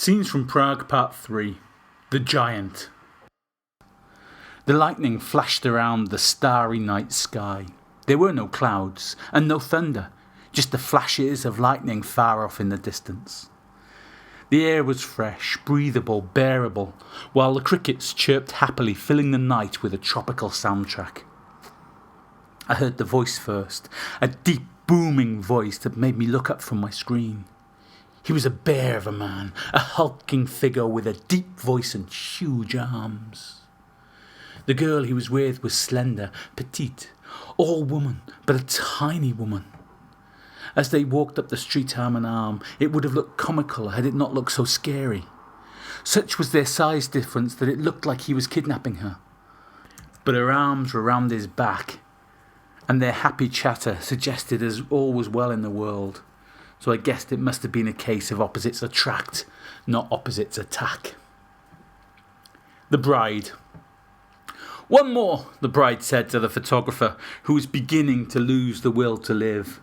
Scenes from Prague Part 3. The Giant. The lightning flashed around the starry night sky. There were no clouds and no thunder, just the flashes of lightning far off in the distance. The air was fresh, breathable, bearable, while the crickets chirped happily, filling the night with a tropical soundtrack. I heard the voice first, a deep, booming voice that made me look up from my screen. He was a bear of a man, a hulking figure with a deep voice and huge arms. The girl he was with was slender, petite, all woman, but a tiny woman. As they walked up the street arm in arm, it would have looked comical had it not looked so scary. Such was their size difference that it looked like he was kidnapping her. But her arms were round his back, and their happy chatter suggested as all was well in the world. So I guessed it must have been a case of opposites attract, not opposites attack. The bride. "One more," the bride said to the photographer, who was beginning to lose the will to live.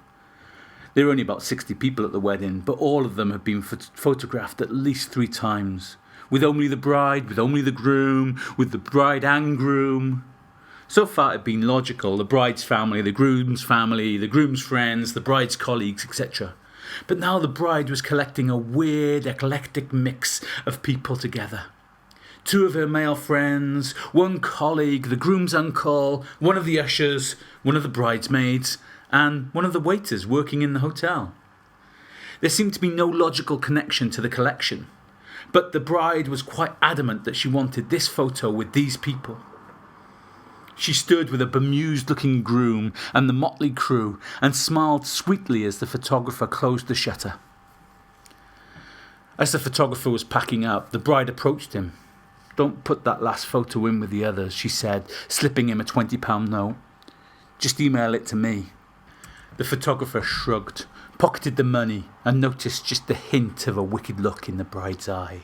There were only about 60 people at the wedding, but all of them had been photographed at least 3 times. With only the bride, with only the groom, with the bride and groom. So far it had been logical, the bride's family, the groom's friends, the bride's colleagues, etc. But now the bride was collecting a weird, eclectic mix of people together. 2 of her male friends, 1 colleague, the groom's uncle, 1 of the ushers, 1 of the bridesmaids, and 1 of the waiters working in the hotel. There seemed to be no logical connection to the collection, but the bride was quite adamant that she wanted this photo with these people. She stood with a bemused-looking groom and the motley crew and smiled sweetly as the photographer closed the shutter. As the photographer was packing up, the bride approached him. "Don't put that last photo in with the others," she said, slipping him a £20 note. "Just email it to me." The photographer shrugged, pocketed the money, and noticed just the hint of a wicked look in the bride's eye.